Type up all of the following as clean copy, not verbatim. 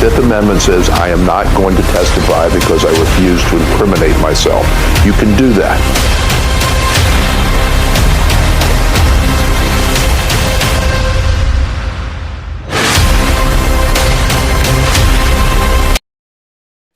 Fifth Amendment says I am not going to testify because I refuse to incriminate myself. You can do that.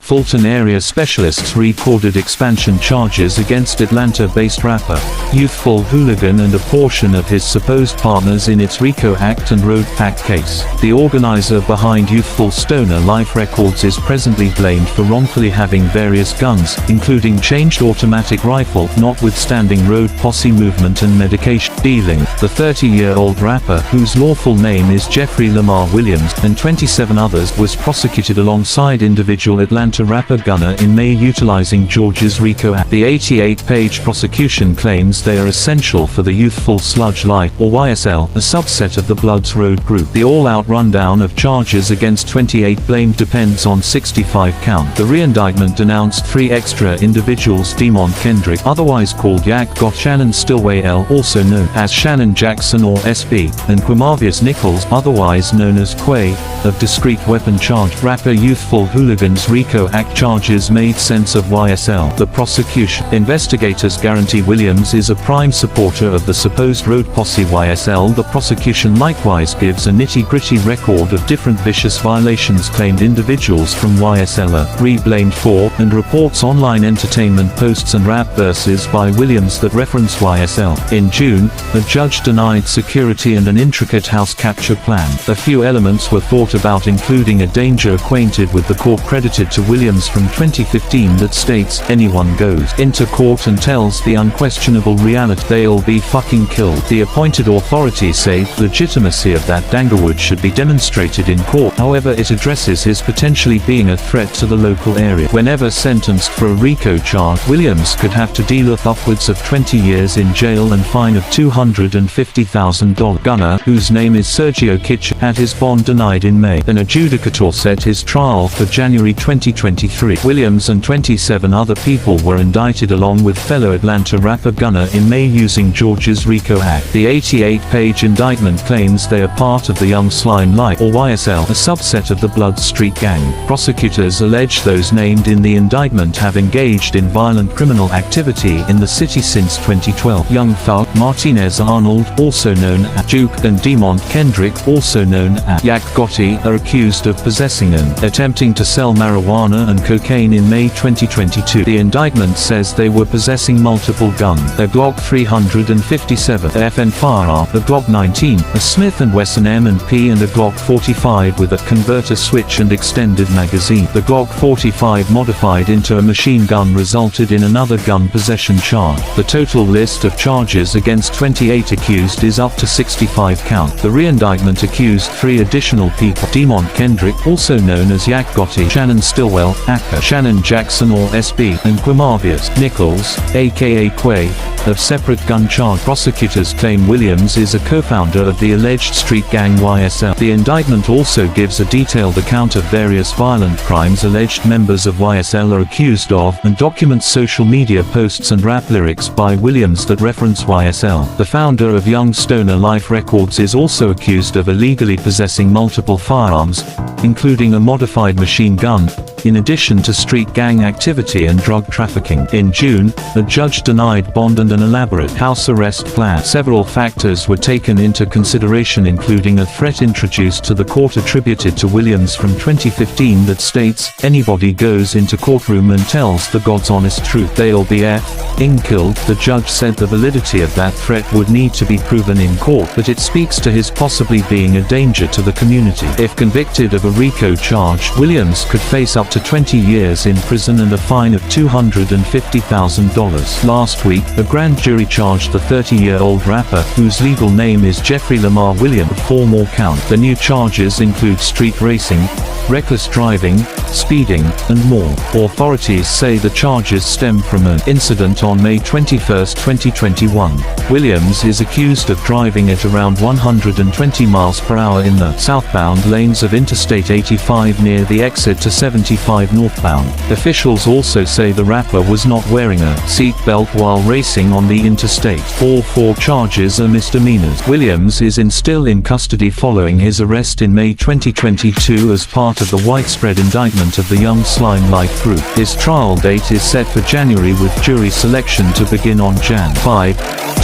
Fulton area specialists recorded expansion charges against Atlanta-based rapper, youthful hooligan and a portion of his supposed partners in its RICO Act and Road Pack case. The organizer behind Youthful Stoner Life Records is presently blamed for wrongfully having various guns, including changed automatic rifle, notwithstanding road posse movement and medication dealing. The 30-year-old rapper, whose lawful name is Jeffrey Lamar Williams, and 27 others, was prosecuted alongside individual Atlanta rapper Gunna in May utilizing Georgia's RICO Act. The 88-page prosecution claims they are essential for the Youthful Sludge Life, or YSL, a subset of the Bloods Road group. The all-out rundown of charges against 28 blamed depends on 65 count. The re-indictment denounced 3 extra individuals: Demont Kendrick, otherwise called Yak Gotti, Shannon Stillway L., also known as Shannon Jackson or SB, and Quamavius Nichols, otherwise known as Quay, of discrete weapon charge. Rapper Youthful Hooligan's RICO Act charges made sense of YSL. The prosecution investigators guarantee Williams is a prime supporter of the supposed road posse YSL. The prosecution likewise gives a nitty-gritty record of different vicious violations claimed individuals from YSL are re-blamed for, and reports online entertainment posts and rap verses by Williams that reference YSL. In June, a judge denied security and an intricate house capture plan. A few elements were thought about, including a danger acquainted with the court credited to Williams from 2015 that states, "Anyone goes into court and tells the unquestionable reality, they'll be fucking killed." The appointed authorities say legitimacy of that dangerwood should be demonstrated in court. However, it addresses his potentially being a threat to the local area. Whenever sentenced for a RICO charge, Williams could have to deal with upwards of 20 years in jail and fine of $250,000. Gunna, whose name is Sergio Kitchen, had his bond denied in May. An adjudicator set his trial for January 2023. Williams and 27 other people were indicted along with fellow Atlanta rapper Gunna in May using Georgia's RICO Act. The 88-page indictment claims they are part of the Young Slime Life, or YSL, a subset of the Blood Street Gang. Prosecutors allege those named in the indictment have engaged in violent criminal activity in the city since 2012. Young Thug, Martinez Arnold, also known as Duke, and Demont Kendrick, also known as Yak Gotti, are accused of possessing and attempting to sell marijuana and cocaine in May 2022. The indictment says they were possessing multiple guns: a Glock 357, a FN firearm, a Glock 19, a Smith & Wesson M&P, and a Glock 45 with a converter switch and extended magazine. The Glock 45 modified into a machine gun resulted in another gun possession charge. The total list of charges against 28 accused is up to 65 count. The re-indictment accused 3 additional people: Demont Kendrick, also known as Yak Gotti, Shannon Stillwell, aka Shannon Jackson or SB, and Quamavius Nichols, aka Quay, of separate gun charge. Prosecutors claim Williams is a co-founder of the alleged street gang YSL. The indictment also gives a detailed account of various violent crimes alleged members of YSL are accused of, and documents social media posts and rap lyrics by Williams that reference YSL. The founder of Young Stoner Life Records is also accused of illegally possessing multiple firearms, including a modified machine gun, in addition to street gang activity and drug trafficking. In June, a judge denied bond and an elaborate house arrest plan. Several factors were taken into consideration, including a threat introduced to the court attributed to Williams from 2015 that states, "Anybody goes into courtroom and tells the God's honest truth, they'll be f***ing killed." The judge said the validity of that threat would need to be proven in court, but it speaks to his possibly being a danger to the community. If convicted of a RICO charge, Williams could face up to 20 years in prison and a fine of $250,000. Last week, a grand jury charged the 30-year-old rapper, whose legal name is Jeffrey Lamar Williams, with 4 more counts. The new charges include street racing, reckless driving, speeding, and more. Authorities say the charges stem from an incident on May 21, 2021. Williams is accused of driving at around 120 miles per hour in the southbound lanes of Interstate 85 near the exit to 75 northbound. Officials also say the rapper was not wearing a seat belt while racing on the interstate. All 4 charges are misdemeanors. Williams is still in custody following his arrest in May 2022 as part part of the widespread indictment of the Young Slime Life group. His trial date is set for January with jury selection to begin on Jan 5,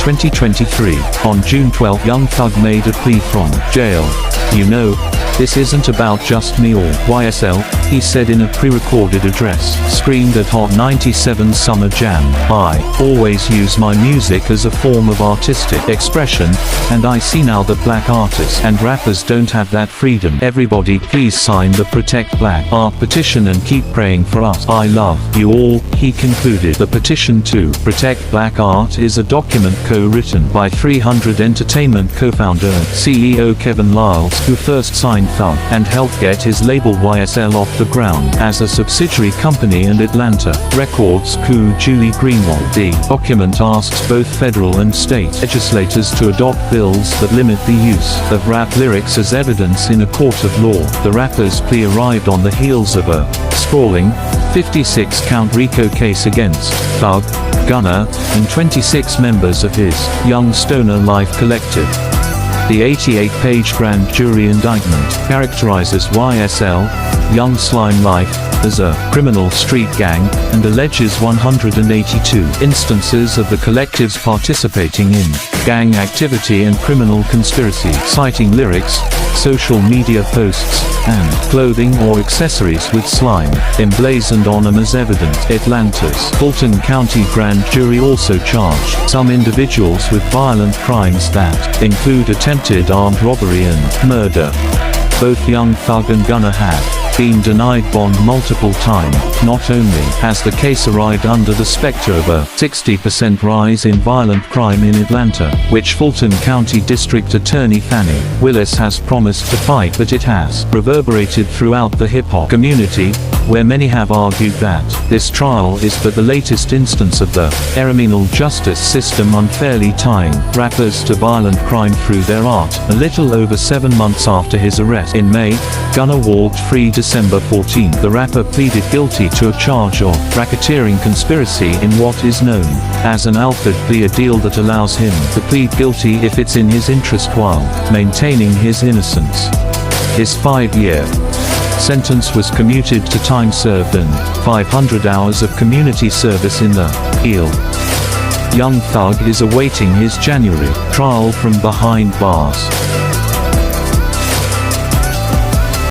2023. On June 12, Young Thug made a plea from jail. "You know, this isn't about just me or YSL," he said in a pre-recorded address. Screamed at Hot 97 Summer Jam. "I always use my music as a form of artistic expression, and I see now that black artists and rappers don't have that freedom. Everybody please sign the Protect Black Art petition and keep praying for us. I love you all," he concluded. The petition to protect black art is a document co-written by 300 Entertainment co-founder and CEO Kevin Liles, who first signed Thug and helped get his label YSL off the ground as a subsidiary company, and Atlanta Records co Julie Greenwald. The document asks both federal and state legislators to adopt bills that limit the use of rap lyrics as evidence in a court of law. The rapper's plea arrived on the heels of a sprawling 56-count RICO case against Thug, Gunna, and 26 members of his Young Stoner Life collective. The 88-page grand jury indictment characterizes YSL, Young Slime Life, as a criminal street gang, and alleges 182 instances of the collectives participating in gang activity and criminal conspiracy, citing lyrics, social media posts, and clothing or accessories with slime emblazoned on them as evidence. Atlanta's Fulton County grand jury also charged some individuals with violent crimes that include attempted armed robbery and murder. Both Young Thug and Gunna had been denied bond multiple times. Not only has the case arrived under the specter of a 60% rise in violent crime in Atlanta, which Fulton County District Attorney Fannie Willis has promised to fight, but it has reverberated throughout the hip-hop community, where many have argued that this trial is but the latest instance of the criminal justice system unfairly tying rappers to violent crime through their art. A little over 7 months after his arrest in May, Gunna walked free December 14. The rapper pleaded guilty to a charge of racketeering conspiracy in what is known as an Alford plea, a deal that allows him to plead guilty if it's in his interest while maintaining his innocence. His 5-year sentence was commuted to time served and 500 hours of community service in the field. Young Thug is awaiting his January trial from behind bars.